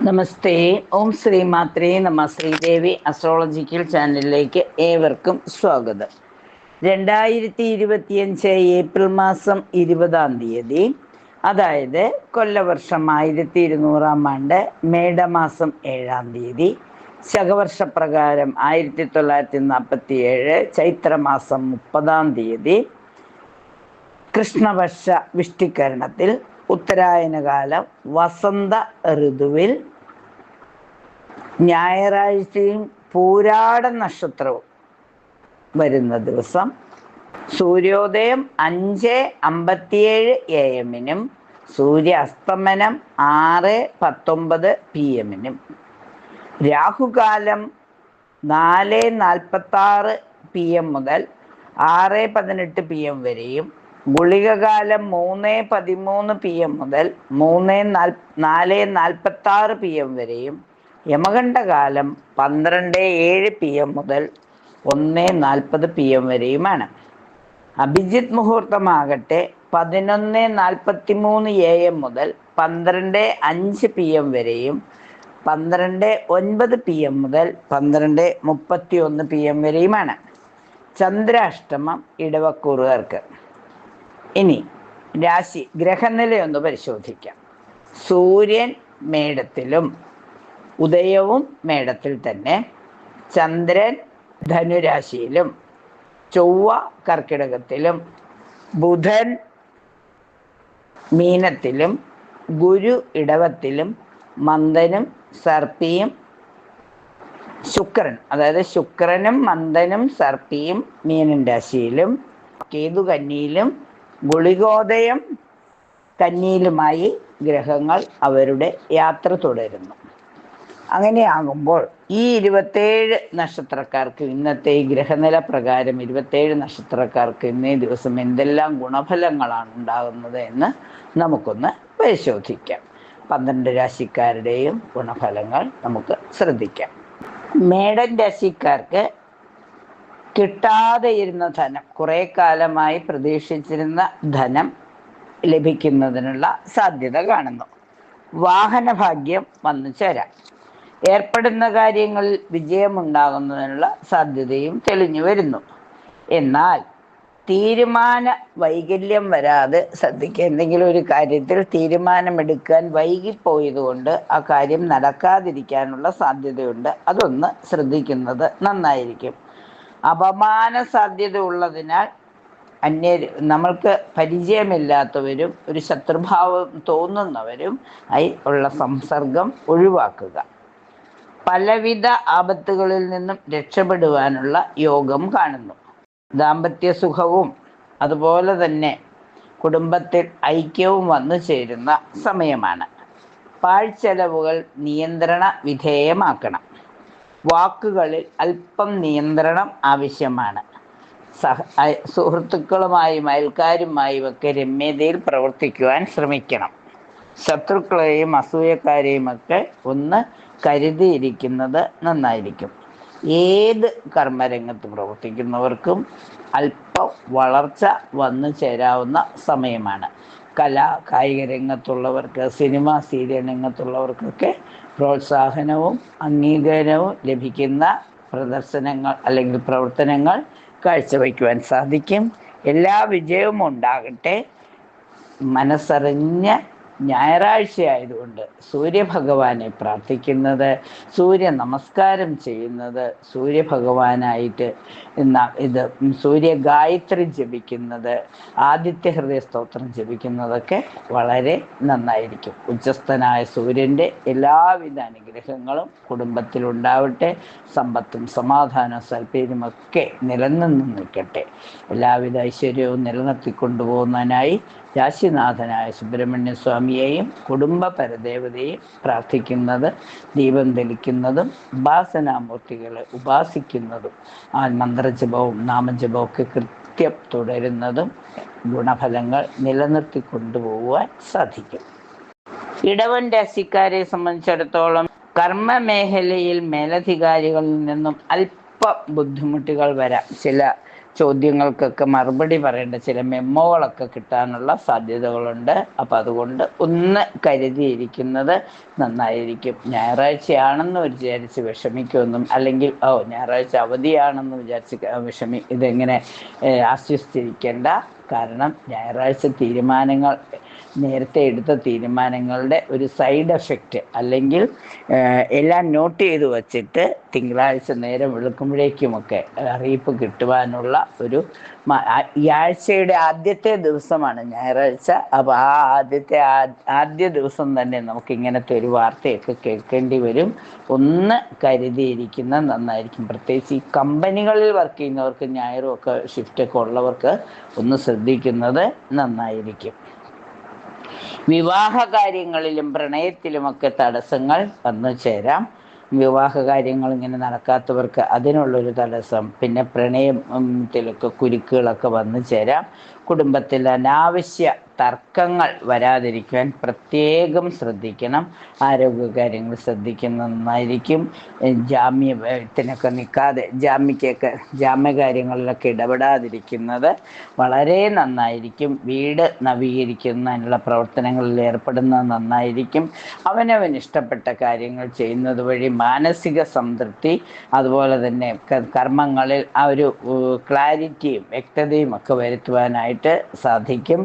നമസ്തേ. ഓം ശ്രീ മാത്രേ നമ. ശ്രീദേവി അസ്ട്രോളജിക്കൽ ചാനലിലേക്ക് ഏവർക്കും സ്വാഗതം. 2025 ഏപ്രിൽ മാസം 20 അതായത് കൊല്ലവർഷം 1200 ആണ്ട് മേടമാസം 7 ശകവർഷപ്രകാരം 1947 ചൈത്രമാസം 30 കൃഷ്ണവർഷ വിഷ്ടികരണത്തിൽ ഉത്തരായനകാലം വസന്ത ഋതുവിൽ ഞായറാഴ്ചയും പൂരാട നക്ഷത്രവും വരുന്ന ദിവസം സൂര്യോദയം 5:57 AM സൂര്യാസ്തമനം 6:19 PM രാഹുകാലം 4:46 PM മുതൽ 6:18 PM വരെയും ഗുളികകാലം 3:13 PM മുതൽ 4:46 PM വരെയും യമകണ്ഠകാലം 12:07 PM മുതൽ 1:40 PM വരെയുമാണ്. അഭിജിത്ത് മുഹൂർത്തമാകട്ടെ 11:43 AM മുതൽ 12:05 PM വരെയും 12:09 PM മുതൽ 12:31 PM വരെയുമാണ്. ചന്ദ്രാഷ്ടമം ഇടവക്കൂറുകാർക്ക്. ഇനി രാശി ഗ്രഹനിലയൊന്ന് പരിശോധിക്കാം. സൂര്യൻ മേടത്തിലും ഉദയവും മേടത്തിൽ തന്നെ, ചന്ദ്രൻ ധനുരാശിയിലും, ചൊവ്വ കർക്കിടകത്തിലും, ബുധൻ മീനത്തിലും, ഗുരു ഇടവത്തിലും, മന്ദനും സർപ്പിയും ശുക്രൻ, അതായത് ശുക്രനും മന്ദനും സർപ്പിയും മീനൻ രാശിയിലും, കേതു കന്നിയിലും, ഗുളികോദയം കന്നിയിലുമായി ഗ്രഹങ്ങൾ അവരുടെ യാത്ര തുടരുന്നു. അങ്ങനെയാകുമ്പോൾ ഈ 27 നക്ഷത്രക്കാർക്ക് ഇന്നത്തെ ഈ ഗ്രഹനില പ്രകാരം 27 നക്ഷത്രക്കാർക്ക് ഇന്നേ ദിവസം എന്തെല്ലാം ഗുണഫലങ്ങളാണ് ഉണ്ടാകുന്നത് എന്ന് നമുക്കൊന്ന് പരിശോധിക്കാം. 12 രാശിക്കാരുടെയും ഗുണഫലങ്ങൾ നമുക്ക് ശ്രദ്ധിക്കാം. മേടൻ രാശിക്കാർക്ക് കിട്ടാതെ ഇരുന്ന ധനം, കുറെ കാലമായി പ്രതീക്ഷിച്ചിരുന്ന ധനം ലഭിക്കുന്നതിനുള്ള സാധ്യത കാണുന്നു. വാഹനഭാഗ്യം വന്നു ചേരാം. ഏർപ്പെടുന്ന കാര്യങ്ങളിൽ വിജയമുണ്ടാകുന്നതിനുള്ള സാധ്യതയും തെളിഞ്ഞു വരുന്നു. എന്നാൽ തീരുമാന വൈകല്യം വരാതെ ശ്രദ്ധിക്കുക. എന്തെങ്കിലും ഒരു കാര്യത്തിൽ തീരുമാനമെടുക്കാൻ വൈകിപ്പോയതുകൊണ്ട് ആ കാര്യം നടക്കാതിരിക്കാനുള്ള സാധ്യതയുണ്ട്. അതൊന്ന് ശ്രദ്ധിക്കുന്നത് നന്നായിരിക്കും. അപമാന സാധ്യത ഉള്ളതിനാൽ നമ്മൾക്ക് പരിചയമില്ലാത്തവരും ഒരു ശത്രുഭാവം തോന്നുന്നവരും ആയി ഉള്ള സംസർഗം ഒഴിവാക്കുക. പലവിധ ആപത്തുകളിൽ നിന്നും രക്ഷപ്പെടുവാനുള്ള യോഗം കാണുന്നു. ദാമ്പത്യ സുഖവും അതുപോലെ തന്നെ കുടുംബത്തിൽ ഐക്യവും വന്നു ചേരുന്ന സമയമാണ്. പാഴ്ചെലവുകൾ നിയന്ത്രണ വിധേയമാക്കണം. വാക്കുകളിൽ അല്പം നിയന്ത്രണം ആവശ്യമാണ്. സുഹൃത്തുക്കളുമായും അയൽക്കാരുമായും ഒക്കെ രമ്യതയിൽ പ്രവർത്തിക്കുവാൻ ശ്രമിക്കണം. ശത്രുക്കളെയും അസൂയക്കാരെയും ഒക്കെ ഒന്ന് കരുതിയിരിക്കുന്നത് നന്നായിരിക്കും. ഏത് കർമ്മരംഗത്ത് പ്രവർത്തിക്കുന്നവർക്കും അല്പം വളർച്ച വന്നു ചേരാവുന്ന സമയമാണ്. കായിക രംഗത്തുള്ളവർക്ക്, സിനിമ സീരിയൽ രംഗത്തുള്ളവർക്കൊക്കെ പ്രോത്സാഹനവും അംഗീകാരവും ലഭിക്കുന്ന പ്രദർശനങ്ങൾ അല്ലെങ്കിൽ പ്രവർത്തനങ്ങൾ കാഴ്ചവയ്ക്കുവാൻ സാധിക്കും. എല്ലാ വിജയവും ഉണ്ടാകട്ടെ. മനസ്സറിഞ്ഞ ഞായറാഴ്ച ആയതുകൊണ്ട് സൂര്യഭഗവാനെ പ്രാർത്ഥിക്കുന്നത്, സൂര്യ നമസ്കാരം ചെയ്യുന്നത്, സൂര്യഭഗവാനായിട്ട് സൂര്യ ഗായത്രി ജപിക്കുന്നത്, ആദിത്യ ഹൃദയ സ്തോത്രം ജപിക്കുന്നതൊക്കെ വളരെ നന്നായിരിക്കും. ഉച്ചസ്ഥനായ സൂര്യൻ്റെ എല്ലാവിധ അനുഗ്രഹങ്ങളും കുടുംബത്തിലുണ്ടാവട്ടെ. സമ്പത്തും സമാധാനവും സൽപ്പേരുമൊക്കെ നിലനിന്ന് നിൽക്കട്ടെ. എല്ലാവിധ ഐശ്വര്യവും നിലനിർത്തിക്കൊണ്ടുപോകുന്നതിനായി രാശിനാഥനായ സുബ്രഹ്മണ്യ സ്വാമിയെയും കുടുംബ പരദേവതയെയും പ്രാർത്ഥിക്കുന്നത്, ദീപം തെളിക്കുന്നതും ഉപാസനാമൂർത്തികളെ ഉപാസിക്കുന്നതും മന്ത്രജപവും നാമജപവും ഒക്കെ കൃത്യം തുടരുന്നതും ഗുണഫലങ്ങൾ നിലനിർത്തി കൊണ്ടുപോകുവാൻ സാധിക്കും. ഇടവൻ രാശിക്കാരെ സംബന്ധിച്ചിടത്തോളം കർമ്മ മേഖലയിൽ മേലധികാരികളിൽ നിന്നും അല്പ ബുദ്ധിമുട്ടുകൾ വരാം. ചില ചോദ്യങ്ങൾക്കൊക്കെ മറുപടി പറയേണ്ട ചില മെമ്മോകളൊക്കെ കിട്ടാനുള്ള സാധ്യതകളുണ്ട്. അപ്പം അതുകൊണ്ട് ഒന്ന് കരുതിയിരിക്കുന്നത് നന്നായിരിക്കും. ഞായറാഴ്ചയാണെന്ന് വിചാരിച്ച് വിഷമിക്കുമെന്നും, അല്ലെങ്കിൽ ഞായറാഴ്ച അവധിയാണെന്ന് വിചാരിച്ച് ഇതെങ്ങനെ ആശ്വസിച്ചിരിക്കേണ്ട. കാരണം ഞായറാഴ്ച തീരുമാനങ്ങൾ, നേരത്തെ എടുത്ത തീരുമാനങ്ങളുടെ ഒരു സൈഡ് എഫക്റ്റ്, അല്ലെങ്കിൽ എല്ലാം നോട്ട് ചെയ്ത് വച്ചിട്ട് തിങ്കളാഴ്ച നേരം വെളുക്കുമ്പോഴേക്കുമൊക്കെ അറിയിപ്പ് കിട്ടുവാനുള്ള ഒരു ഈ ആഴ്ചയുടെ ആദ്യത്തെ ദിവസമാണ് ഞായറാഴ്ച. അപ്പോൾ ആ ആദ്യ ദിവസം തന്നെ നമുക്ക് ഇങ്ങനത്തെ ഒരു വാർത്തയൊക്കെ കേൾക്കേണ്ടി വരും. ഒന്ന് കരുതിയിരിക്കുന്ന നന്നായിരിക്കും. പ്രത്യേകിച്ച് ഈ കമ്പനികളിൽ വർക്ക് ചെയ്യുന്നവർക്ക്, ഞായറും ഒക്കെ ഷിഫ്റ്റൊക്കെ ഉള്ളവർക്ക് ഒന്ന് ശ്രദ്ധിക്കുന്നത് നന്നായിരിക്കും. വിവാഹ കാര്യങ്ങളിലും പ്രണയത്തിലുമൊക്കെ തടസ്സങ്ങൾ വന്നു ചേരാം. വിവാഹ കാര്യങ്ങൾ ഇങ്ങനെ നടക്കാത്തവർക്ക് അതിനുള്ളൊരു തടസ്സം, പിന്നെ പ്രണയത്തിലൊക്കെ കുരുക്കുകളൊക്കെ വന്നു ചേരാം. കുടുംബത്തിൽ അനാവശ്യ തർക്കങ്ങൾ വരാതിരിക്കുവാൻ പ്രത്യേകം ശ്രദ്ധിക്കണം. ആരോഗ്യകാര്യങ്ങൾ ശ്രദ്ധിക്കുന്നത് നന്നായിരിക്കും. ജാമ്യത്തിനൊക്കെ നിൽക്കാതെ, ജാമ്യകാര്യങ്ങളിലൊക്കെ ഇടപെടാതിരിക്കുന്നത് വളരെ നന്നായിരിക്കും. വീട് നവീകരിക്കുന്നതിനുള്ള പ്രവർത്തനങ്ങളിൽ ഏർപ്പെടുന്നത് നന്നായിരിക്കും. അവനവന് ഇഷ്ടപ്പെട്ട കാര്യങ്ങൾ ചെയ്യുന്നത് വഴി മാനസിക സംതൃപ്തി, അതുപോലെ തന്നെ കർമ്മങ്ങളിൽ ആ ഒരു ക്ലാരിറ്റിയും വ്യക്തതയും ഒക്കെ വരുത്തുവാനായിട്ട് സാധിക്കും.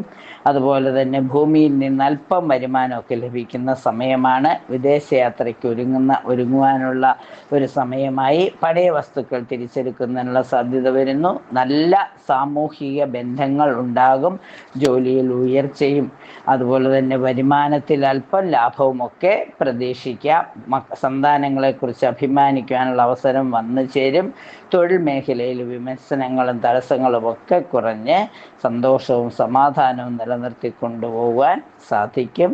അതുപോലെ തന്നെ ഭൂമിയിൽ നിന്ന് അല്പം വരുമാനമൊക്കെ ലഭിക്കുന്ന സമയമാണ്. വിദേശയാത്രയ്ക്ക് ഒരുങ്ങുവാനുള്ള ഒരു സമയമായി. പഴയ വസ്തുക്കൾ തിരിച്ചെടുക്കുന്നതിനുള്ള സാധ്യത വരുന്നു. നല്ല സാമൂഹിക ബന്ധങ്ങൾ ഉണ്ടാകും. ജോലിയിൽ ഉയർച്ചയും അതുപോലെ തന്നെ വരുമാനത്തിൽ അല്പം ലാഭവുമൊക്കെ പ്രതീക്ഷിക്കാം. സന്താനങ്ങളെക്കുറിച്ച് അഭിമാനിക്കാനുള്ള അവസരം വന്നു ചേരും. തൊഴിൽ മേഖലയിൽ വിമർശനങ്ങളും തടസ്സങ്ങളും ഒക്കെ കുറഞ്ഞ് സന്തോഷവും സമാധാനവും നിലനിർത്തിക്കൊണ്ടുപോകാൻ സാധിക്കും.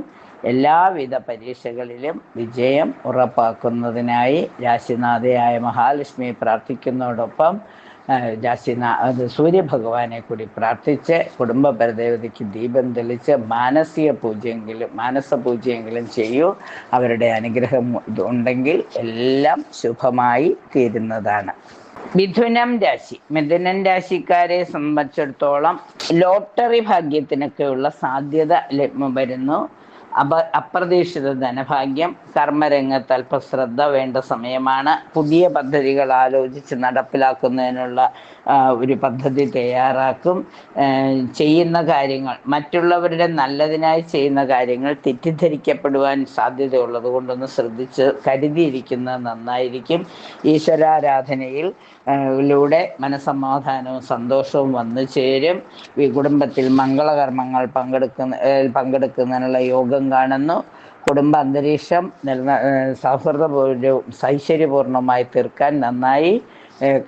എല്ലാവിധ പരീക്ഷകളിലും വിജയം ഉറപ്പാക്കുന്നതിനായി രാശിനാഥയായ മഹാലക്ഷ്മിയെ പ്രാർത്ഥിക്കുന്നതോടൊപ്പം സൂര്യഭഗവാനെ കൂടി പ്രാർത്ഥിച്ച് കുടുംബ പരദേവതയ്ക്ക് ദീപം തെളിച്ച് മാനസ പൂജയെങ്കിലും ചെയ്യൂ. അവരുടെ അനുഗ്രഹം ഉണ്ടെങ്കിൽ എല്ലാം ശുഭമായി തീരുന്നതാണ്. മിഥുനം രാശിക്കാരെ സംബന്ധിച്ചിടത്തോളം ലോട്ടറി ഭാഗ്യത്തിനൊക്കെയുള്ള സാധ്യത വരുന്നു. അപ്രതീക്ഷിത ധനഭാഗ്യം. കർമ്മരംഗത്ത് അല്പം ശ്രദ്ധ വേണ്ട സമയമാണ്. പുതിയ പദ്ധതികൾ ആലോചിച്ച് നടപ്പിലാക്കുന്നതിനുള്ള ഒരു പദ്ധതി തയ്യാറാക്കും. ചെയ്യുന്ന കാര്യങ്ങൾ, മറ്റുള്ളവരുടെ നല്ലതിനായി ചെയ്യുന്ന കാര്യങ്ങൾ തെറ്റിദ്ധരിക്കപ്പെടുവാൻ സാധ്യതയുള്ളത് കൊണ്ടൊന്ന് ശ്രദ്ധിച്ച് കരുതിയിരിക്കുന്നത് നന്നായിരിക്കും. ഈശ്വരാരാധനയിൽ ലൂടെ മനസ്സമാധാനവും സന്തോഷവും വന്നു ചേരും. കുടുംബത്തിൽ മംഗളകർമ്മങ്ങൾ പങ്കെടുക്കുന്നതിനുള്ള യോഗം കാണുന്നു. കുടുംബ അന്തരീക്ഷം ഐശ്വര്യപൂർണമായി തീർക്കാൻ നന്നായി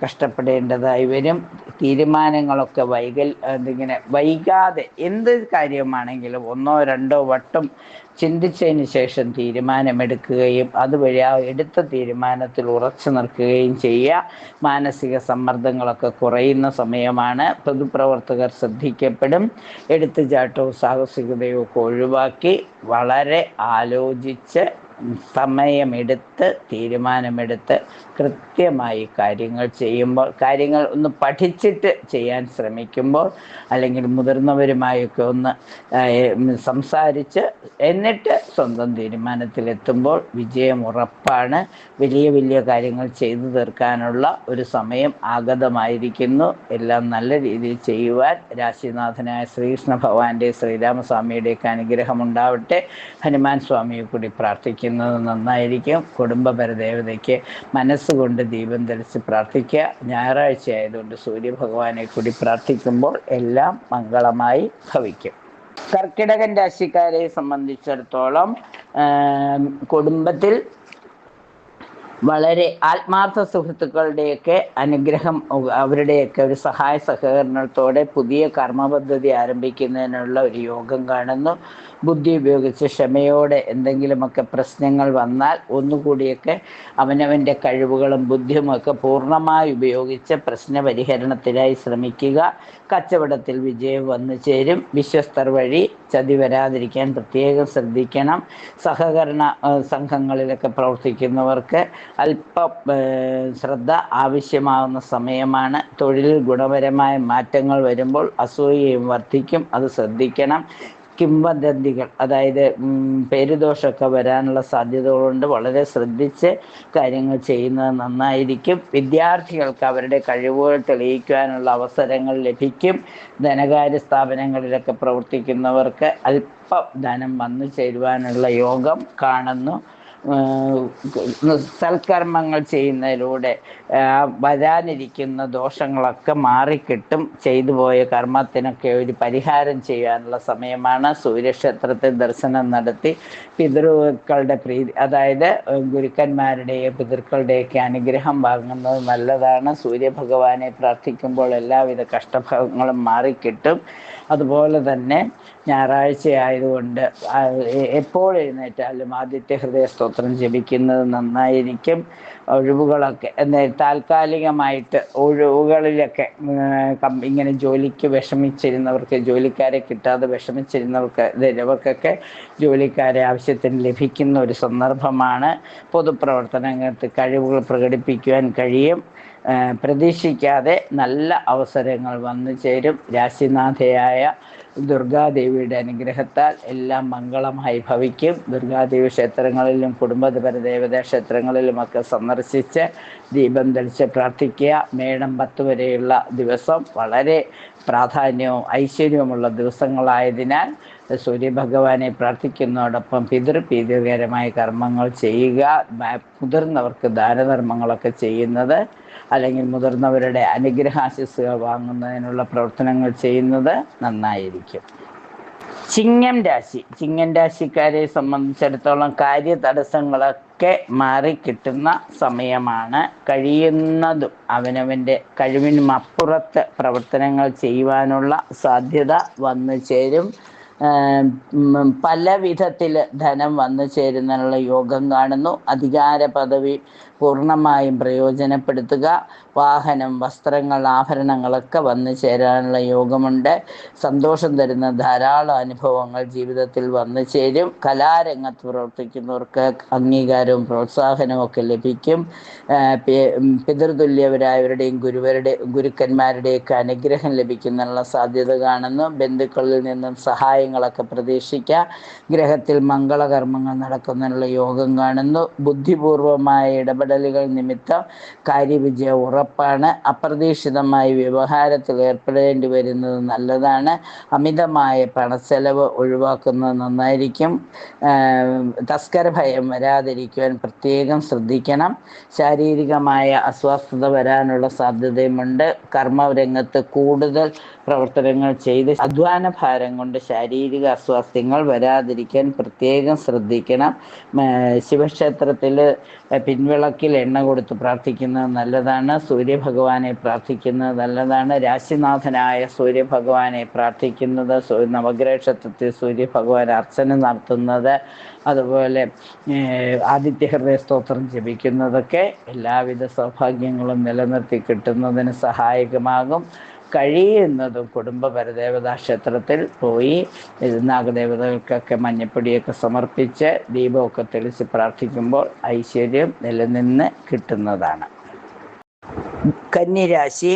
കഷ്ടപ്പെടേണ്ടതായി വരും. തീരുമാനങ്ങളൊക്കെ വൈകാതെ എന്ത് കാര്യമാണെങ്കിലും ഒന്നോ രണ്ടോ വട്ടം ചിന്തിച്ചതിന് ശേഷം തീരുമാനമെടുക്കുകയും അതുവഴി ആ എടുത്ത തീരുമാനത്തിൽ ഉറച്ചു നിൽക്കുകയും ചെയ്യുക. മാനസിക സമ്മർദ്ദങ്ങളൊക്കെ കുറയുന്ന സമയമാണ്. പൊതുപ്രവർത്തകർ ശ്രദ്ധിക്കപ്പെടും. എടുത്തുചാട്ടവും സാഹസികതയും ഒക്കെ ഒഴിവാക്കി വളരെ ആലോചിച്ച് സമയമെടുത്ത് തീരുമാനമെടുത്ത് കൃത്യമായി കാര്യങ്ങൾ ചെയ്യുമ്പോൾ, കാര്യങ്ങൾ ഒന്ന് പഠിച്ചിട്ട് ചെയ്യാൻ ശ്രമിക്കുമ്പോൾ, അല്ലെങ്കിൽ മുതിർന്നവരുമായൊക്കെ ഒന്ന് സംസാരിച്ച് എന്നിട്ട് സ്വന്തം തീരുമാനത്തിലെത്തുമ്പോൾ വിജയം ഉറപ്പാണ്. വലിയ വലിയ കാര്യങ്ങൾ ചെയ്തു തീർക്കാനുള്ള ഒരു സമയം ആഗതമായിരിക്കുന്നു. എല്ലാം നല്ല രീതിയിൽ ചെയ്യുവാൻ രാശിനാഥനായ ശ്രീകൃഷ്ണ ഭഗവാന്റെ ശ്രീരാമസ്വാമിയുടെയൊക്കെ അനുഗ്രഹം ഉണ്ടാവട്ടെ. ഹനുമാൻ സ്വാമിയെ കൂടി പ്രാർത്ഥിക്കുന്നത് നന്നായിരിക്കും. കുടുംബ പരദേവതയ്ക്ക് മനസ്സുകൊണ്ട് ദീപം തെളിച്ച് പ്രാർത്ഥിക്കുക. ഞായറാഴ്ച ആയതുകൊണ്ട് സൂര്യഭഗവാനെ കൂടി പ്രാർത്ഥിക്കുമ്പോൾ എല്ലാം മംഗളമായി ഭവിക്കും. കർക്കിടകൻ രാശിക്കാരെ സംബന്ധിച്ചിടത്തോളം കുടുംബത്തിൽ വളരെ ആത്മാർത്ഥ സുഹൃത്തുക്കളുടെയൊക്കെ അനുഗ്രഹം, അവരുടെയൊക്കെ ഒരു സഹായ സഹകരണത്തോടെ പുതിയ കർമ്മപദ്ധതി ആരംഭിക്കുന്നതിനുള്ള ഒരു യോഗം കാണുന്നു. ബുദ്ധി ഉപയോഗിച്ച് ക്ഷമയോടെ എന്തെങ്കിലുമൊക്കെ പ്രശ്നങ്ങൾ വന്നാൽ ഒന്നുകൂടിയൊക്കെ അവനവൻ്റെ കഴിവുകളും ബുദ്ധിയുമൊക്കെ പൂർണ്ണമായി ഉപയോഗിച്ച് പ്രശ്ന പരിഹരണത്തിനായി ശ്രമിക്കുക. കച്ചവടത്തിൽ വിജയം വന്നു ചേരും. വിശ്വസ്തർ വഴി ചതി വരാതിരിക്കാൻ പ്രത്യേകം ശ്രദ്ധിക്കണം. സഹകരണ സംഘങ്ങളിലൊക്കെ പ്രവർത്തിക്കുന്നവർക്ക് അല്പം ശ്രദ്ധ ആവശ്യമാകുന്ന സമയമാണ്. തൊഴിലിൽ ഗുണപരമായ മാറ്റങ്ങൾ വരുമ്പോൾ അസൂയയും വർദ്ധിക്കും, അത് ശ്രദ്ധിക്കണം. കിംവദന്തികൾ, അതായത് പേരുദോഷമൊക്കെ വരാനുള്ള സാധ്യതകളുണ്ട്. വളരെ ശ്രദ്ധിച്ച് കാര്യങ്ങൾ ചെയ്യുന്നത് നന്നായിരിക്കും. വിദ്യാർത്ഥികൾക്ക് അവരുടെ കഴിവുകൾ തെളിയിക്കുവാനുള്ള അവസരങ്ങൾ ലഭിക്കും. ധനകാര്യ സ്ഥാപനങ്ങളിലൊക്കെ പ്രവർത്തിക്കുന്നവർക്ക് അല്പം ധനം വന്നു ചേരുവാനുള്ള യോഗം കാണുന്നു. സൽക്കർമ്മങ്ങൾ ചെയ്യുന്നതിലൂടെ വരാനിരിക്കുന്ന ദോഷങ്ങളൊക്കെ മാറിക്കിട്ടും. ചെയ്തു പോയ കർമ്മത്തിനൊക്കെ ഒരു പരിഹാരം ചെയ്യാനുള്ള സമയമാണ്. സൂര്യക്ഷേത്രത്തിൽ ദർശനം നടത്തി പിതൃക്കളുടെ പ്രീതി, അതായത് ഗുരുക്കന്മാരുടെയും പിതൃക്കളുടെയൊക്കെ അനുഗ്രഹം വാങ്ങുന്നത് നല്ലതാണ്. സൂര്യഭഗവാനെ പ്രാർത്ഥിക്കുമ്പോൾ എല്ലാവിധ കഷ്ടഭങ്ങളും മാറിക്കിട്ടും. അതുപോലെ തന്നെ ഞായറാഴ്ച ആയതുകൊണ്ട് എപ്പോൾ എഴുന്നേറ്റാലും ആദിത്യ ഹൃദയ സ്തോത്രം ജപിക്കുന്നത് നന്നായിരിക്കും. ഒഴിവുകളൊക്കെ താൽക്കാലികമായിട്ട് ഒഴിവുകളിലൊക്കെ ഇങ്ങനെ ജോലിക്ക് വിഷമിച്ചിരുന്നവർക്ക്, ജോലിക്കാരെ കിട്ടാതെ വിഷമിച്ചിരുന്നവർക്ക്, ഇവർക്കൊക്കെ ജോലിക്കാരെ ആവശ്യത്തിന് ലഭിക്കുന്ന ഒരു സന്ദർഭമാണ്. പൊതുപ്രവർത്തനങ്ങൾക്ക് കഴിവുകൾ പ്രകടിപ്പിക്കുവാൻ കഴിയും. പ്രതീക്ഷിക്കാതെ നല്ല അവസരങ്ങൾ വന്നു ചേരും. രാശിനാഥയായ ദുർഗാദേവിയുടെ അനുഗ്രഹത്താൽ എല്ലാം മംഗളമായി ഭവിക്കും. ദുർഗാദേവി ക്ഷേത്രങ്ങളിലും കുടുംബപരദേവതാ ക്ഷേത്രങ്ങളിലുമൊക്കെ സന്ദർശിച്ച് ദീപം തെളിച്ച് പ്രാർത്ഥിക്കുക. മേടം 10 വരെയുള്ള ദിവസം വളരെ പ്രാധാന്യവും ഐശ്വര്യവുമുള്ള ദിവസങ്ങളായതിനാൽ സൂര്യഭഗവാനെ പ്രാർത്ഥിക്കുന്നതോടൊപ്പം പിതൃപ്രീതികരമായ കർമ്മങ്ങൾ ചെയ്യുക. മുതിർന്നവർക്ക് ദാനധർമ്മങ്ങളൊക്കെ ചെയ്യുന്നത്, അല്ലെങ്കിൽ മുതിർന്നവരുടെ അനുഗ്രഹാശിസ്സുകൾ വാങ്ങുന്നതിനുള്ള പ്രവർത്തനങ്ങൾ ചെയ്യുന്നത് നന്നായിരിക്കും. ചിങ്ങം രാശിക്കാരെ സംബന്ധിച്ചിടത്തോളം കാര്യതടസ്സങ്ങളൊക്കെ മാറിക്കിട്ടുന്ന സമയമാണ്. കഴിയുന്നതും അവനവൻ്റെ കഴിവിനും അപ്പുറത്ത് പ്രവർത്തനങ്ങൾ ചെയ്യുവാനുള്ള സാധ്യത വന്നു ചേരും. പല വിധത്തിൽ ധനം വന്നു ചേരുന്നതിനുള്ള യോഗം കാണുന്നു. അധികാര പദവി പൂർണ്ണമായും പ്രയോജനപ്പെടുത്തുക. വാഹനം, വസ്ത്രങ്ങൾ, ആഭരണങ്ങളൊക്കെ വന്നു ചേരാനുള്ള യോഗമുണ്ട്. സന്തോഷം തരുന്ന ധാരാളം അനുഭവങ്ങൾ ജീവിതത്തിൽ വന്നു ചേരും. കലാരംഗത്ത് പ്രവർത്തിക്കുന്നവർക്ക് അംഗീകാരവും പ്രോത്സാഹനവും ഒക്കെ ലഭിക്കും. പിതൃതുല്യവരായവരുടെയും ഗുരുക്കന്മാരുടെയൊക്കെ അനുഗ്രഹം ലഭിക്കുന്നതിനുള്ള സാധ്യത കാണുന്നു. ബന്ധുക്കളിൽ നിന്നും സഹായങ്ങളൊക്കെ പ്രതീക്ഷിക്കുക. ഗ്രഹത്തിൽ മംഗളകർമ്മങ്ങൾ നടക്കുന്നതിനുള്ള യോഗം കാണുന്നു. ബുദ്ധിപൂർവമായ ഇടപെടലുകൾ നിമിത്തം കാര്യവിജയം ഉറപ്പാണ്. അപ്രതീക്ഷിതമായി വ്യവഹാരത്തിൽ ഏർപ്പെടേണ്ടി വരുന്നത് നല്ലതാണ്. അമിതമായ പണച്ചെലവ് ഒഴിവാക്കുന്നത് നന്നായിരിക്കും. തസ്കര ഭയം വരാതിരിക്കുവാൻ പ്രത്യേകം ശ്രദ്ധിക്കണം. ശാരീരികമായ അസ്വസ്ഥത വരാനുള്ള സാധ്യതയുമുണ്ട്. കർമ്മരംഗത്ത് കൂടുതൽ പ്രവർത്തനങ്ങൾ ചെയ്ത് അധ്വാന ഭാരം കൊണ്ട് ശാരീരിക അസ്വാസ്ഥ്യങ്ങൾ വരാതിരിക്കാൻ പ്രത്യേകം ശ്രദ്ധിക്കണം. ശിവക്ഷേത്രത്തിൽ പിൻവിളക്കിൽ എണ്ണ കൊടുത്ത് പ്രാർത്ഥിക്കുന്നത് നല്ലതാണ്. സൂര്യഭഗവാനെ പ്രാർത്ഥിക്കുന്നത് നല്ലതാണ്. രാശിനാഥനായ സൂര്യഭഗവാനെ പ്രാർത്ഥിക്കുന്നത്, നവഗ്രഹ ക്ഷേത്രത്തിൽ സൂര്യഭഗവാൻ അർച്ചന നടത്തുന്നത്, അതുപോലെ ആദിത്യ ഹൃദയ സ്തോത്രം ജപിക്കുന്നതൊക്കെ എല്ലാവിധ സൗഭാഗ്യങ്ങളും നിലനിർത്തി കിട്ടുന്നതിന് സഹായകമാകും. കഴിയുന്നതും കുടുംബപരദേവതാ ക്ഷേത്രത്തിൽ പോയി നാഗദേവതകൾക്കൊക്കെ മഞ്ഞപ്പൊടിയൊക്കെ സമർപ്പിച്ച് ദീപമൊക്കെ തെളിച്ച് പ്രാർത്ഥിക്കുമ്പോൾ ഐശ്വര്യം നിലനിന്ന് കിട്ടുന്നതാണ്. കന്നിരാശി,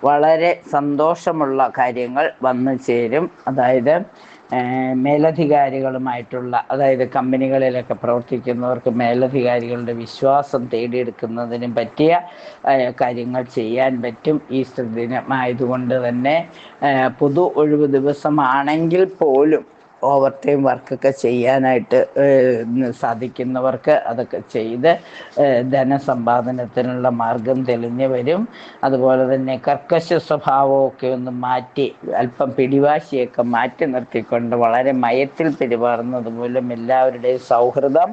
വളരെ സന്തോഷമുള്ള കാര്യങ്ങൾ വന്നു ചേരും. അതായത് മേലധികാരികളുമായിട്ടുള്ള, അതായത് കമ്പനികളിലൊക്കെ പ്രവർത്തിക്കുന്നവർക്ക് മേലധികാരികളുടെ വിശ്വാസം തേടിയെടുക്കുന്നതിനും പറ്റിയ കാര്യങ്ങൾ ചെയ്യാൻ പറ്റും. ഈസ്റ്റർ ദിനമായതുകൊണ്ട് തന്നെ പൊതു ഒഴിവ് ദിവസമാണെങ്കിൽ പോലും ഓവർ ടൈം വർക്കൊക്കെ ചെയ്യാനായിട്ട് സാധിക്കുന്നവർക്ക് അതൊക്കെ ചെയ്ത് ധനസമ്പാദനത്തിനുള്ള മാർഗം തെളിഞ്ഞു വരും. അതുപോലെ തന്നെ കർക്കശ സ്വഭാവമൊക്കെ ഒന്ന് മാറ്റി, അല്പം പിടിവാശിയൊക്കെ മാറ്റി നിർത്തിക്കൊണ്ട് വളരെ മയത്തിൽ പെരുമാറുന്നത് മൂലം എല്ലാവരുടെയും സൗഹൃദം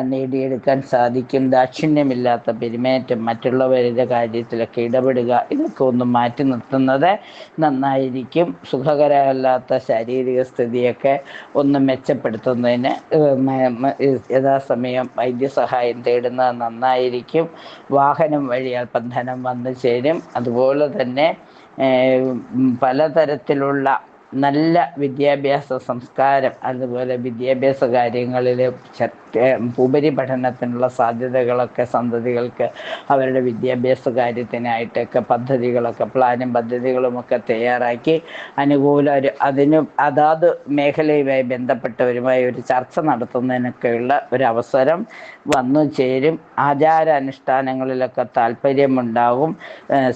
നേടിയെടുക്കാൻ സാധിക്കും. ദാക്ഷിണ്യമില്ലാത്ത പെരുമാറ്റം, മറ്റുള്ളവരുടെ കാര്യത്തിലൊക്കെ ഇടപെടുക, ഇതൊക്കെ ഒന്ന് മാറ്റി നിർത്തുന്നത് നന്നായിരിക്കും. സുഖകരമല്ലാത്ത ശാരീരിക സ്ഥിതിയൊക്കെ ഒന്ന് മെച്ചപ്പെടുത്തുന്നതിന് യഥാസമയം വൈദ്യസഹായം തേടുന്നത് നന്നായിരിക്കും. വാഹനം വഴി അല്പം ധനം വന്നു ചേരും. അതുപോലെ തന്നെ പലതരത്തിലുള്ള നല്ല വിദ്യാഭ്യാസ സംസ്കാരം, അതുപോലെ വിദ്യാഭ്യാസ കാര്യങ്ങളിൽ ഉപരിപഠനത്തിനുള്ള സാധ്യതകളൊക്കെ സന്തതികൾക്ക് അവരുടെ വിദ്യാഭ്യാസ കാര്യത്തിനായിട്ടൊക്കെ പദ്ധതികളൊക്കെ പ്ലാനും പദ്ധതികളുമൊക്കെ തയ്യാറാക്കി അതിന് അതാത് മേഖലയുമായി ബന്ധപ്പെട്ടവരുമായി ഒരു ചർച്ച നടത്തുന്നതിനൊക്കെയുള്ള ഒരു അവസരം വന്നു ചേരും. ആചാരാനുഷ്ഠാനങ്ങളിലൊക്കെ താല്പര്യമുണ്ടാകും.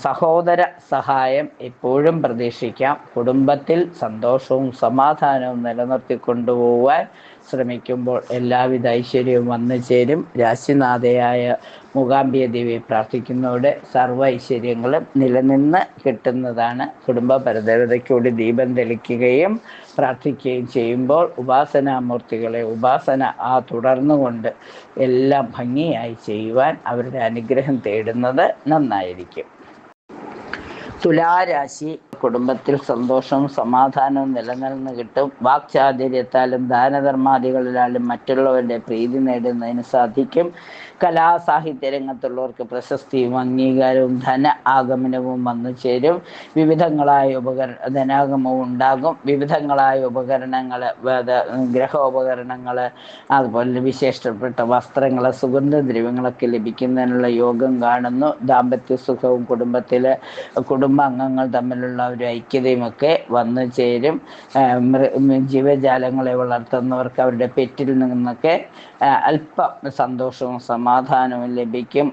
സഹോദര സഹായം എപ്പോഴും പ്രതീക്ഷിക്കാം. കുടുംബത്തിൽ സന്തോഷവും സമാധാനവും നിലനിർത്തിക്കൊണ്ടുപോകാൻ ശ്രമിക്കുമ്പോൾ എല്ലാവിധ ഐശ്വര്യവും വന്നു ചേരും. രാശിനാഥയായ മൂകാംബിക ദേവി പ്രാർത്ഥിക്കുന്നതോടെ സർവ്വ ഐശ്വര്യങ്ങളും നിലനിന്ന് കിട്ടുന്നതാണ്. കുടുംബ പരദേവതയ്ക്കൂടി ദീപം തെളിക്കുകയും പ്രാർത്ഥിക്കുകയും ചെയ്യുമ്പോൾ ഉപാസനാമൂർത്തികളെ തുടർന്നുകൊണ്ട് എല്ലാം ഭംഗിയായി ചെയ്യുവാൻ അവരുടെ അനുഗ്രഹം തേടുന്നത് നന്നായിരിക്കും. തുലാരാശി, കുടുംബത്തിൽ സന്തോഷവും സമാധാനവും നിലനിന്ന് കിട്ടും. വാക്ചാതുര്യത്താലും ദാനധർമാദികളിലാലും മറ്റുള്ളവരുടെ പ്രീതി നേടുന്നതിന് സാധിക്കും. കലാസാഹിത്യ രംഗത്തുള്ളവർക്ക് പ്രശസ്തിയും അംഗീകാരവും ധന ആഗമനവും വന്നു ചേരും. വിവിധങ്ങളായ ധനാഗമവും ഉണ്ടാകും. വിവിധങ്ങളായ ഉപകരണങ്ങൾ, ഗ്രഹോപകരണങ്ങൾ, അതുപോലെ വിശേഷപ്പെട്ട വസ്ത്രങ്ങൾ, സുഗന്ധദ്രവ്യങ്ങളൊക്കെ ലഭിക്കുന്നതിനുള്ള യോഗം കാണുന്നു. ദാമ്പത്യ സുഖവും കുടുംബാംഗങ്ങൾ തമ്മിലുള്ള ഒരു ഐക്യതയുമൊക്കെ വന്നു ചേരും. ജീവജാലങ്ങളെ വളർത്തുന്നവർക്ക് അവരുടെ പെറ്റിൽ നിന്നൊക്കെ അല്പം സന്തോഷവും സമാധാനവും ലഭിക്കും.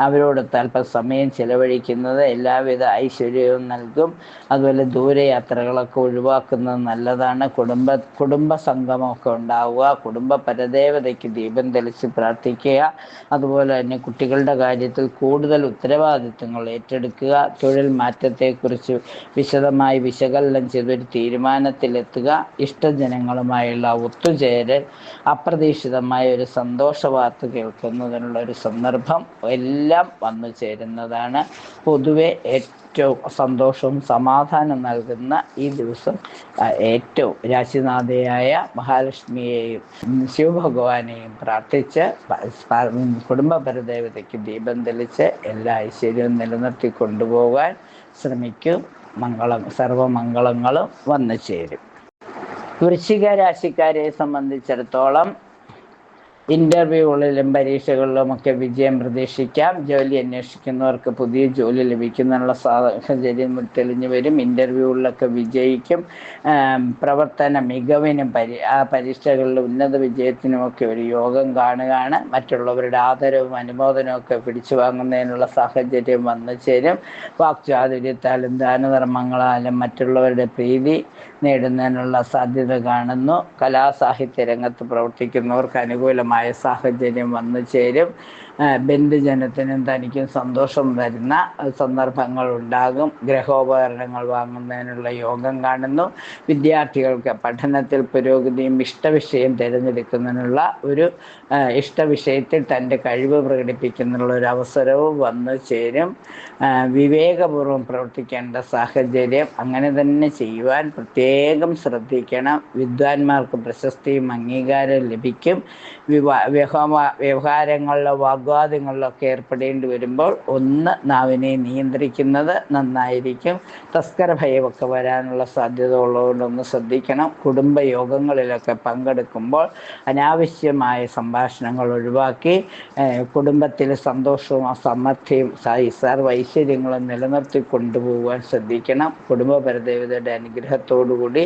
അവരോടൊത്ത് അല്പം സമയം ചിലവഴിക്കുന്നത് എല്ലാവിധ ഐശ്വര്യവും നൽകും. അതുപോലെ ദൂരയാത്രകളൊക്കെ ഒഴിവാക്കുന്നത് നല്ലതാണ്. കുടുംബ സംഗമമൊക്കെ ഉണ്ടാവുക. കുടുംബ പരദേവതയ്ക്ക് ദീപം തെളിച്ച് പ്രാർത്ഥിക്കുക. അതുപോലെ തന്നെ കുട്ടികളുടെ കാര്യത്തിൽ കൂടുതൽ ഉത്തരവാദിത്വങ്ങൾ ഏറ്റെടുക്കുക. തൊഴിൽ മാറ്റത്തെക്കുറിച്ച് വിശദമായി വിശകലനം ചെയ്തൊരു തീരുമാനത്തിലെത്തുക. ഇഷ്ടജനങ്ങളുമായുള്ള ഒത്തുചേരൽ, അപ്രതീക്ഷിതമായ ഒരു സന്തോഷ വാർത്ത കേൾക്കുന്നതിനുള്ള ഒരു സന്ദർഭം എല്ലാം വന്നു ചേരുന്നതാണ്. പൊതുവെ ഏറ്റവും സന്തോഷവും സമാധാനം നൽകുന്ന ഈ ദിവസം ഏറ്റവും രാശിനാഥയായ മഹാലക്ഷ്മിയെയും ശിവഭഗവാനെയും പ്രാർത്ഥിച്ച് കുടുംബ പരദേവതയ്ക്ക് ദീപം തെളിച്ച് എല്ലാ ഐശ്വര്യവും നിലനിർത്തി കൊണ്ടുപോകാൻ ശ്രമിക്കും. സർവമംഗളങ്ങളും വന്നു ചേരും. വൃശ്ചിക രാശിക്കാരെ സംബന്ധിച്ചിടത്തോളം ഇൻ്റർവ്യൂകളിലും പരീക്ഷകളിലുമൊക്കെ വിജയം പ്രതീക്ഷിക്കാം. ജോലി അന്വേഷിക്കുന്നവർക്ക് പുതിയ ജോലി ലഭിക്കുന്നതിനുള്ള സാഹചര്യം തെളിഞ്ഞു വരും. ഇൻ്റർവ്യൂകളിലൊക്കെ വിജയിക്കും. പ്രവർത്തന മികവിനും പരീക്ഷകളിൽ ഉന്നത വിജയത്തിനുമൊക്കെ ഒരു യോഗം കാണുകയാണ്. മറ്റുള്ളവരുടെ ആദരവും അനുമോദനവും ഒക്കെ പിടിച്ചു വാങ്ങുന്നതിനുള്ള സാഹചര്യം വന്നു ചേരും. വാക്ചാതുര്യത്താലും ദാനധർമ്മങ്ങളാലും മറ്റുള്ളവരുടെ പ്രീതി നേടുന്നതിനുള്ള സാധ്യത കാണുന്നു. കലാസാഹിത്യ രംഗത്ത് പ്രവർത്തിക്കുന്നവർക്ക് അനുകൂലമായ സാഹചര്യം വന്നു ചേരും. ബന്ധുജനത്തിനും തനിക്കും സന്തോഷം വരുന്ന സന്ദർഭങ്ങൾ ഉണ്ടാകും. ഗ്രഹോപകരണങ്ങൾ വാങ്ങുന്നതിനുള്ള യോഗം കാണുന്നു. വിദ്യാർത്ഥികൾക്ക് പഠനത്തിൽ പുരോഗതിയും ഇഷ്ടവിഷയം തിരഞ്ഞെടുക്കുന്നതിനുള്ള ഒരു ഇഷ്ടവിഷയത്തിൽ തൻ്റെ കഴിവ് പ്രകടിപ്പിക്കുന്നതിനുള്ള ഒരു അവസരവും വന്നു ചേരും. വിവേകപൂർവ്വം പ്രവർത്തിക്കേണ്ട സാഹചര്യം, അങ്ങനെ തന്നെ ചെയ്യുവാൻ പ്രത്യേകം ശ്രദ്ധിക്കണം. വിദ്വാൻമാർക്ക് പ്രശസ്തിയും അംഗീകാരവും ലഭിക്കും. വ്യവഹാരങ്ങളിലോ വാഗ്വാദങ്ങളിലൊക്കെ ഏർപ്പെടേണ്ടി വരുമ്പോൾ നാവിനെ നിയന്ത്രിക്കുന്നത് നന്നായിരിക്കും. തസ്കര ഭയമൊക്കെ വരാനുള്ള സാധ്യത ഉള്ളതുകൊണ്ടൊന്ന് ശ്രദ്ധിക്കണം. കുടുംബയോഗങ്ങളിലൊക്കെ പങ്കെടുക്കുമ്പോൾ അനാവശ്യമായ സംഭാഷണങ്ങൾ ഒഴിവാക്കി കുടുംബത്തിൽ സന്തോഷവും സമൃദ്ധിയും സർവ്വ ഐശ്വര്യങ്ങളും നിലനിർത്തി കൊണ്ടുപോകാൻ ശ്രദ്ധിക്കണം. കുടുംബ പരദേവതയുടെ അനുഗ്രഹത്തോടുകൂടി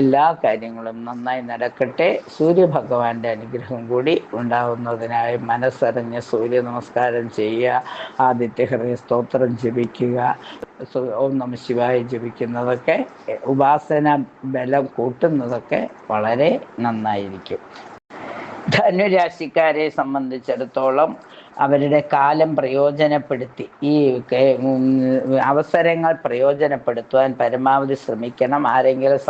എല്ലാ കാര്യങ്ങളും നന്നായി നടക്കട്ടെ. സൂര്യഭഗവാന്റെ അനുഗ്രഹം കൂടി ഉണ്ടാകുന്നതിനായി മനസ്സറിഞ്ഞ് സൂര്യ നമസ്കാരം ചെയ്യുക. ആദിത്യ ഹൃദയ സ്തോത്രം ജപിക്കുക. ഓം നമഃ ശിവായ ജപിക്കുന്നതൊക്കെ ഉപാസന ബലം കൂട്ടുന്നതൊക്കെ വളരെ നന്നായിരിക്കും. ധനുരാശിക്കാരെ സംബന്ധിച്ചിടത്തോളം അവരുടെ കാലം പ്രയോജനപ്പെടുത്തി ഈ അവസരങ്ങൾ പ്രയോജനപ്പെടുത്തുവാൻ പരമാവധി ശ്രമിക്കണം. ആരെങ്കിലും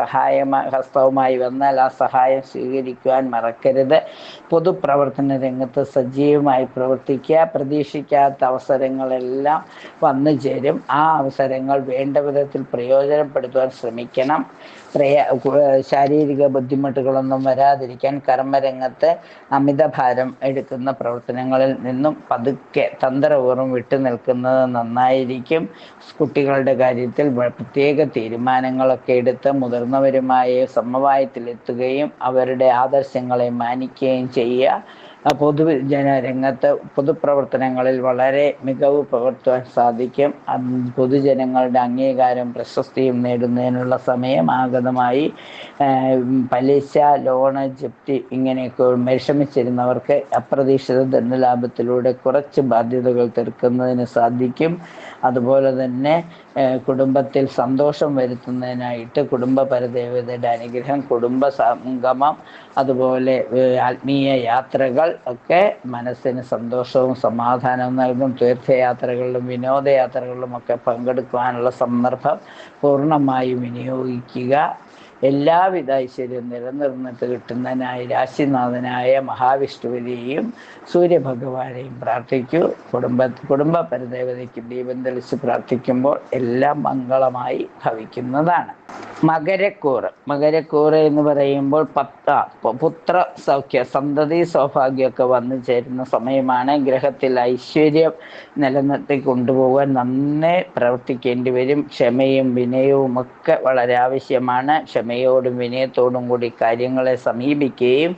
ഹസ്തവുമായി വന്നാൽ ആ സഹായം സ്വീകരിക്കുവാൻ മറക്കരുത്. പൊതുപ്രവർത്തന രംഗത്ത് സജീവമായി പ്രവർത്തിക്കുക. പ്രതീക്ഷിക്കാത്ത അവസരങ്ങളെല്ലാം വന്നു ചേരും. ആ അവസരങ്ങൾ വേണ്ട വിധത്തിൽ പ്രയോജനപ്പെടുത്തുവാൻ ശ്രമിക്കണം. ശാരീരിക ബുദ്ധിമുട്ടുകളൊന്നും വരാതിരിക്കാൻ കർമ്മരംഗത്ത് അമിതഭാരം എടുക്കുന്ന പ്രവർത്തനങ്ങളിൽ നിന്നും പതുക്കെ തന്ത്രപൂർവ്വം വിട്ടു നിൽക്കുന്നത് നന്നായിരിക്കും. കുട്ടികളുടെ കാര്യത്തിൽ പ്രത്യേക തീരുമാനങ്ങളൊക്കെ എടുത്ത് മുതിർന്നവരുമായി സമവായത്തിലെത്തുകയും അവരുടെ ആദർശങ്ങളെ മാനിക്കുകയും ചെയ്യുക. പൊതുജനരംഗത്ത് പൊതുപ്രവർത്തനങ്ങളിൽ വളരെ മികവ് പുലർത്തുവാൻ സാധിക്കും. പൊതുജനങ്ങളുടെ അംഗീകാരം പ്രശസ്തിയും നേടുന്നതിനുള്ള സമയം ആഗതമായി. പലിശ, ലോണ്, ജപ്തി ഇങ്ങനെയൊക്കെ വിഷമിച്ചിരുന്നവർക്ക് അപ്രതീക്ഷിത ധനലാഭത്തിലൂടെ കുറച്ച് ബാധ്യതകൾ തീർക്കുന്നതിന് സാധിക്കും. അതുപോലെ തന്നെ കുടുംബത്തിൽ സന്തോഷം വരുത്തുന്നതിനായിട്ട് കുടുംബ പരദേവതയുടെ അനുഗ്രഹം, കുടുംബ സംഗമം, അതുപോലെ ആത്മീയ യാത്രകൾ ഒക്കെ മനസ്സിന് സന്തോഷവും സമാധാനവും നൽകും. തീർത്ഥയാത്രകളിലും വിനോദയാത്രകളിലും ഒക്കെ പങ്കെടുക്കുവാനുള്ള സന്ദർഭം പൂർണ്ണമായും വിനിയോഗിക്കുക. എല്ലാവിധ ഐശ്വര്യവും നിലനിർന്നിട്ട് കിട്ടുന്നതിനായി രാശിനാഥനായ മഹാവിഷ്ണുവിനെയും സൂര്യഭഗവാനെയും പ്രാർത്ഥിക്കൂ. കുടുംബ പരദേവതയ്ക്ക് ദീപം തെളിച്ച് പ്രാർത്ഥിക്കുമ്പോൾ എല്ലാം മംഗളമായി ഭവിക്കുന്നതാണ്. മകരക്കൂറ് എന്ന് പറയുമ്പോൾ പുത്ര സൗഖ്യ, സന്തതി സൗഭാഗ്യമൊക്കെ വന്നു ചേരുന്ന സമയമാണ്. ഗ്രഹത്തിൽ ഐശ്വര്യം നിലനിർത്തി കൊണ്ടുപോകാൻ നന്നേ പ്രവർത്തിക്കേണ്ടി വരും. ക്ഷമയും വിനയവും ഒക്കെ വളരെ ആവശ്യമാണ്. ക്ഷമയോടും വിനയത്തോടും കൂടി കാര്യങ്ങളെ സമീപിക്കുകയും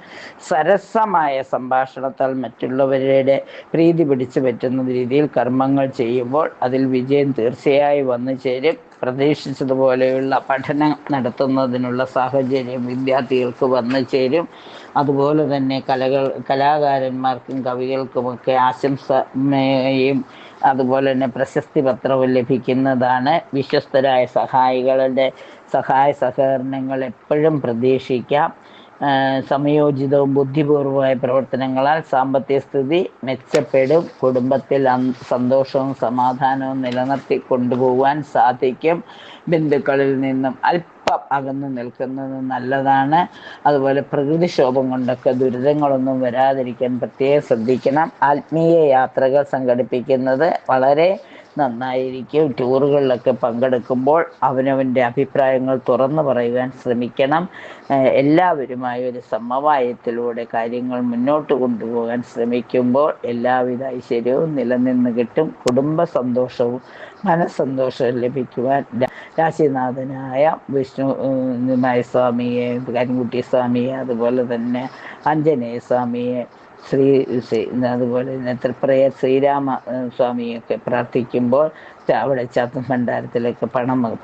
സരസമായ സംഭാഷണത്താൽ മറ്റുള്ളവരുടെ പ്രീതി പിടിച്ചു പറ്റുന്ന രീതിയിൽ കർമ്മങ്ങൾ ചെയ്യുമ്പോൾ അതിൽ വിജയം തീർച്ചയായും വന്നു ചേരും. പ്രതീക്ഷിച്ചതുപോലെയുള്ള പഠനം നടത്തുന്നതിനുള്ള സാഹചര്യം വിദ്യാർത്ഥികൾക്ക് വന്നു ചേരും. അതുപോലെ തന്നെ കലാകാരന്മാർക്കും കവികൾക്കുമൊക്കെ ആശംസയും അതുപോലെ തന്നെ പ്രശസ്തി പത്രവും ലഭിക്കുന്നതാണ്. വിശ്വസ്തരായ സഹായികളുടെ സഹായ സഹകരണങ്ങൾ എപ്പോഴും പ്രതീക്ഷിക്കാം. സമയോചിതവും ബുദ്ധിപൂർവമായ പ്രവർത്തനങ്ങളാൽ സാമ്പത്തിക സ്ഥിതി മെച്ചപ്പെടും. കുടുംബത്തിൽ സന്തോഷവും സമാധാനവും നിലനിർത്തി കൊണ്ടുപോകാൻ സാധിക്കും. ബന്ധുക്കളിൽ നിന്നും അല്പം അകന്നു നിൽക്കുന്നത് നല്ലതാണ്. അതുപോലെ പ്രകൃതിക്ഷോഭം കൊണ്ടൊക്കെ ദുരിതങ്ങളൊന്നും വരാതിരിക്കാൻ പ്രത്യേകം ശ്രദ്ധിക്കണം. ആത്മീയ യാത്രകൾ സംഘടിപ്പിക്കുന്നത് വളരെ നന്നായിരിക്കും. ടൂറുകളിലൊക്കെ പങ്കെടുക്കുമ്പോൾ അവനവൻ്റെ അഭിപ്രായങ്ങൾ തുറന്നു പറയുവാൻ ശ്രമിക്കണം. എല്ലാവരുമായി ഒരു സമവായത്തിലൂടെ കാര്യങ്ങൾ മുന്നോട്ട് കൊണ്ടുപോകാൻ ശ്രമിക്കുമ്പോൾ എല്ലാവിധ ഐശ്വര്യവും നിലനിന്ന് കിട്ടും. കുടുംബ സന്തോഷവും മനസ്സന്തോഷവും ലഭിക്കുവാൻ രാശിനാഥനായ വിഷ്ണുമായ സ്വാമിയെ, കരിങ്കുട്ടി സ്വാമിയെ, അതുപോലെ തന്നെ ആഞ്ജനേയ സ്വാമിയെ, അതുപോലെ തന്നെ ത്രിപ്രയ ശ്രീരാമ സ്വാമിയൊക്കെ പ്രാർത്ഥിക്കുമ്പോൾ അവിടെ ചാത്തൻ ഭണ്ഡാരത്തിലേക്ക്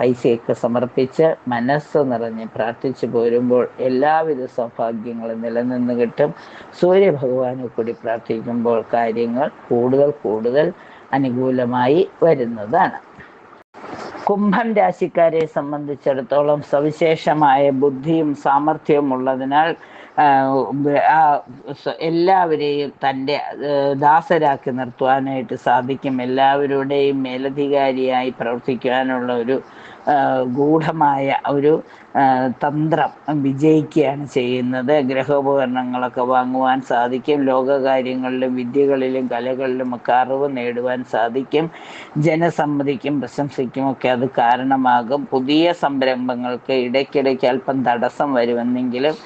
പൈസയൊക്കെ സമർപ്പിച്ച് മനസ്സ് നിറഞ്ഞ് പ്രാർത്ഥിച്ചു പോരുമ്പോൾ എല്ലാവിധ സൗഭാഗ്യങ്ങളും നിലനിന്ന് കിട്ടും. സൂര്യഭഗവാനെ കൂടി പ്രാർത്ഥിക്കുമ്പോൾ കാര്യങ്ങൾ കൂടുതൽ അനുകൂലമായി വരുന്നതാണ്. കുംഭം രാശിക്കാരെ സംബന്ധിച്ചിടത്തോളം സവിശേഷമായ ബുദ്ധിയും സാമർഥ്യവും ഉള്ളതിനാൽ എല്ലാവരെയും തൻ്റെ ദാസരാക്കി നിർത്തുവാനായിട്ട് സാധിക്കും. എല്ലാവരുടെയും മേലധികാരിയായി പ്രവർത്തിക്കുവാനുള്ള ഒരു ഗൂഢമായ ഒരു തന്ത്രം വിജയിക്കുകയാണ് ചെയ്യുന്നത്. ഗ്രഹോപകരണങ്ങളൊക്കെ വാങ്ങുവാൻ സാധിക്കും. ലോകകാര്യങ്ങളിലും വിദ്യകളിലും കലകളിലും ഒക്കെ അറിവ് നേടുവാൻ സാധിക്കും. ജനസമ്മതിക്കും പ്രശംസയ്ക്കും ഒക്കെ അത് കാരണമാകും. പുതിയ സംരംഭങ്ങൾക്ക് ഇടയ്ക്കിടയ്ക്ക് അല്പം തടസ്സം വരുമെന്നെങ്കിലും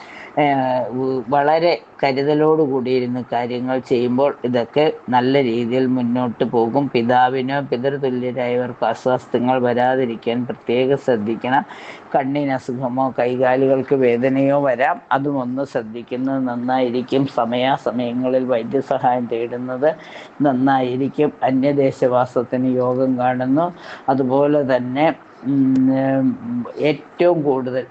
വളരെ കരുതലോടുകൂടിയിരുന്ന് കാര്യങ്ങൾ ചെയ്യുമ്പോൾ ഇതൊക്കെ നല്ല രീതിയിൽ മുന്നോട്ട് പോകും. പിതാവിനോ പിതൃതുല്യരായവർക്ക് അസ്വസ്ഥങ്ങൾ വരാതിരിക്കാൻ പ്രത്യേകം ശ്രദ്ധിക്കണം. കണ്ണിന് അസുഖമോ കൈകാലുകൾക്ക് വേദനയോ വരാം, അതും ഒന്ന് ശ്രദ്ധിക്കുന്നത് നന്നായിരിക്കും. സമയാസമയങ്ങളിൽ വൈദ്യസഹായം തേടുന്നത് നന്നായിരിക്കും. അന്യദേശവാസത്തിന് യോഗം കാണുന്നു. അതുപോലെ തന്നെ ഏറ്റവും കൂടുതൽ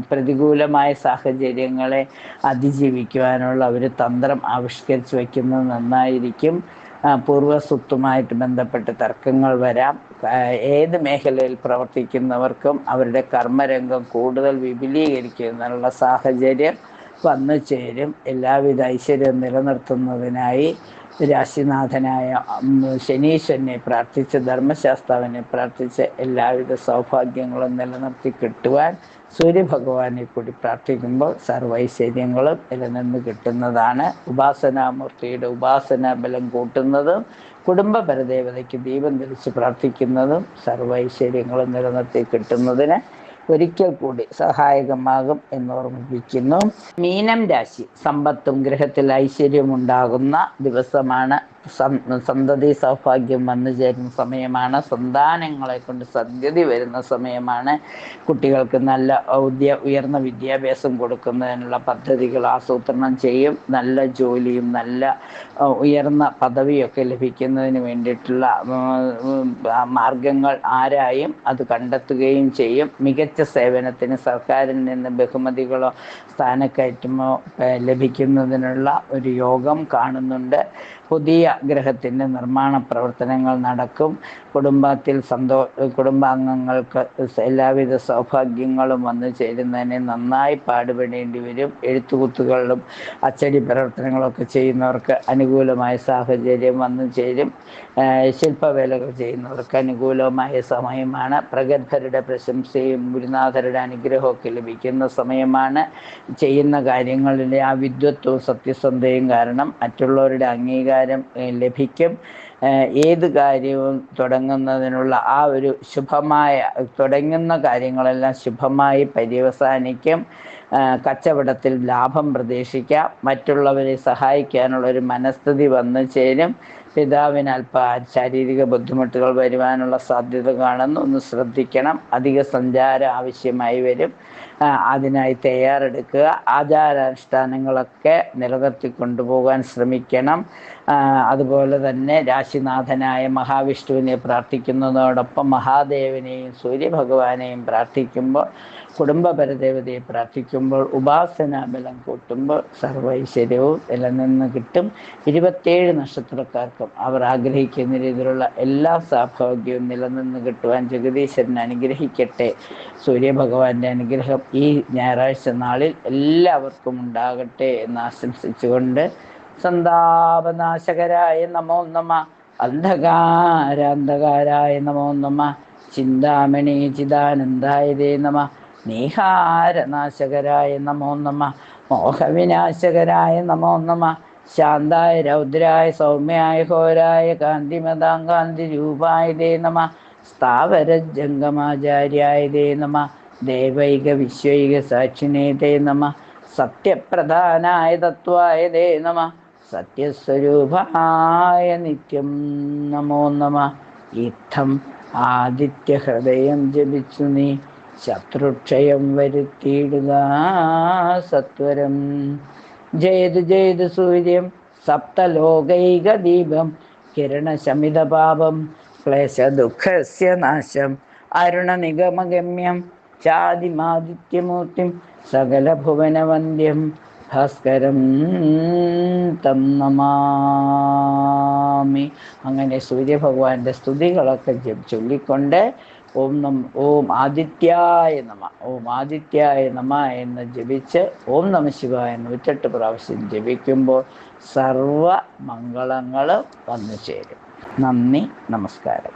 പ്രതികൂലമായ സാഹചര്യങ്ങളെ അതിജീവിക്കുവാനുള്ള ഒരു തന്ത്രം ആവിഷ്കരിച്ച് വയ്ക്കുന്നത് നന്നായിരിക്കും. പൂർവ്വസ്വത്തുമായിട്ട് ബന്ധപ്പെട്ട് തർക്കങ്ങൾ വരാം. ഏത് മേഖലയിൽ പ്രവർത്തിക്കുന്നവർക്കും അവരുടെ കർമ്മരംഗം കൂടുതൽ വിപുലീകരിക്കുന്നതിനുള്ള സാഹചര്യം വന്നു ചേരും. എല്ലാവിധ ഐശ്വര്യം നിലനിർത്തുന്നതിനായി രാശിനാഥനായ ശനീശ്വരനെ പ്രാർത്ഥിച്ച് ധർമ്മശാസ്താവിനെ പ്രാർത്ഥിച്ച് എല്ലാവിധ സൗഭാഗ്യങ്ങളും നിലനിർത്തി കിട്ടുവാൻ സൂര്യഭഗവാനെ കൂടി പ്രാർത്ഥിക്കുമ്പോൾ സർവൈശ്വര്യങ്ങളും നിലനിന്ന് കിട്ടുന്നതാണ്. ഉപാസനാമൂർത്തിയുടെ ഉപാസനാ ബലം കൂട്ടുന്നതും കുടുംബ പരദേവതയ്ക്ക് ദീപം തെളിച്ച് പ്രാർത്ഥിക്കുന്നതും സർവൈശ്വര്യങ്ങളും നിലനിർത്തി കിട്ടുന്നതിന് ഒരിക്കൽ കൂടി സഹായകമാകും എന്നോർമ്മിപ്പിക്കുന്നു. മീനം രാശി സമ്പത്തും ഗ്രഹത്തിൽ ഐശ്വര്യമുണ്ടാകുന്ന ദിവസമാണ്. സന്തതി സൗഭാഗ്യം വന്നു ചേരുന്ന സമയമാണ്. സന്താനങ്ങളെ കൊണ്ട് സദ്ഗതി വരുന്ന സമയമാണ്. കുട്ടികൾക്ക് നല്ല ഉയർന്ന വിദ്യാഭ്യാസം കൊടുക്കുന്നതിനുള്ള പദ്ധതികൾ ആസൂത്രണം ചെയ്യും. നല്ല ജോലിയും നല്ല ഉയർന്ന പദവിയൊക്കെ ലഭിക്കുന്നതിന് വേണ്ടിയിട്ടുള്ള മാർഗങ്ങൾ ആരായും അത് കണ്ടെത്തുകയും ചെയ്യും. മികച്ച സേവനത്തിന് സർക്കാരിൽ നിന്ന് ബഹുമതികളോ സ്ഥാനക്കയറ്റമോ ലഭിക്കുന്നതിനുള്ള ഒരു യോഗം കാണുന്നുണ്ട്. പുതിയ ഗ്രഹത്തിൻ്റെ നിർമ്മാണ പ്രവർത്തനങ്ങൾ നടക്കും. കുടുംബാംഗങ്ങൾക്ക് എല്ലാവിധ സൗഭാഗ്യങ്ങളും വന്നു ചേരുന്നതിന് നന്നായി പാടുപെടേണ്ടി വരും. എഴുത്തുകുത്തുകളിലും അച്ചടി പ്രവർത്തനങ്ങളൊക്കെ ചെയ്യുന്നവർക്ക് അനുകൂലമായ സാഹചര്യം വന്നു ചേരും. ശില്പവേലകൾ ചെയ്യുന്നവർക്ക് അനുകൂലമായ സമയമാണ്. പ്രഗത്ഭരുടെ പ്രശംസയും ഗുരുനാഥരുടെ അനുഗ്രഹമൊക്കെ ലഭിക്കുന്ന സമയമാണ്. ചെയ്യുന്ന കാര്യങ്ങളിലെ ആ വിദ്വത്വവും സത്യസന്ധതയും കാരണം മറ്റുള്ളവരുടെ അംഗീകാരം ലഭിക്കും. ഏത് കാര്യവും തുടങ്ങുന്നതിനുള്ള ആ ഒരു തുടങ്ങുന്ന കാര്യങ്ങളെല്ലാം ശുഭമായി പര്യവസാനിക്കും. കച്ചവടത്തിൽ ലാഭം പ്രതീക്ഷിക്കാം. മറ്റുള്ളവരെ സഹായിക്കാനുള്ളൊരു മനസ്ഥിതി വന്നു ചേരും. പിതാവിന് ശാരീരിക ബുദ്ധിമുട്ടുകൾ വരുവാനുള്ള സാധ്യത കാണുന്നു. ഒന്ന് ശ്രദ്ധിക്കണം. അധിക സഞ്ചാരം ആവശ്യമായി വരും. അതിനായി തയ്യാറെടുക്കുക. ആചാരാനുഷ്ഠാനങ്ങളൊക്കെ നിലനിർത്തി കൊണ്ടുപോകാൻ ശ്രമിക്കണം. അതുപോലെ തന്നെ രാശിനാഥനായ മഹാവിഷ്ണുവിനെ പ്രാർത്ഥിക്കുന്നതോടൊപ്പം മഹാദേവനെയും സൂര്യഭഗവാനെയും പ്രാർത്ഥിക്കുമ്പോൾ, കുടുംബപരദേവതയെ പ്രാർത്ഥിക്കുമ്പോൾ, ഉപാസനാബലം കൂട്ടുമ്പോൾ സർവൈശ്വര്യവും നിലനിന്ന് കിട്ടും. 27 നക്ഷത്രക്കാർക്കും അവർ ആഗ്രഹിക്കുന്ന രീതിയിലുള്ള എല്ലാ സൗഭാഗ്യവും നിലനിന്ന് കിട്ടുവാൻ ജഗദീശ്വരൻ അനുഗ്രഹിക്കട്ടെ. സൂര്യഭഗവാന്റെ അനുഗ്രഹം ഈ ഞായറാഴ്ച നാളിൽ എല്ലാവർക്കും ഉണ്ടാകട്ടെ എന്ന് ആശംസിച്ചുകൊണ്ട് സന്താപനാശകരായ നമോ നമ, അന്ധകാരായ നമോ നമ, ചിന്താമണി ചിദാനന്ദായ നമ, നീഹാരനാശകരായ നമോ നമ, മോഹവിനാശകരായ നമോ നമ, ശാന്തായ രൗദ്രായ സൗമ്യായ ഘോരായ കാന്തിമതാം കാന്തിരൂപായ നമ, സ്ഥാവരജംഗമാചാര്യായ നമ, ദേവൈക വിശ്വൈക സാക്ഷിണേ നമ, സത്യപ്രധാനായ തത്വായ നമ, സത്യസ്വരൂപായ നിത്യം നമോ നമ. ഇത്തം ആദിത്യഹൃദയം ജപിച്ചു നീ ശത്രുക്ഷയം വരുത്തിയിടുക സത്വരം. ജയതു ജയതു സൂര്യം സപ്തലോകൈക ദീപം, കിരണശമിതപാപം ക്ലേശദുഃഖസ്യ നാശം, അരുണനിഗമഗമ്യം ചാദിമാദിത്യമൂർത്തിം സകലഭുവനവന്ദ്യം ഭാസ്കരം തം നമാമി. അങ്ങനെ സൂര്യഭഗവാന്റെ സ്തുതികളൊക്കെ ചൊല്ലിക്കൊണ്ട് ഓം ആദിത്യായ നമ, ഓം ആദിത്യായ നമ എന്ന് ജപിച്ച് ഓം നമ ശിവായ 108 പ്രാവശ്യം ജപിക്കുമ്പോൾ സർവ മംഗളങ്ങളും വന്നു ചേരും. നന്ദി, നമസ്കാരം.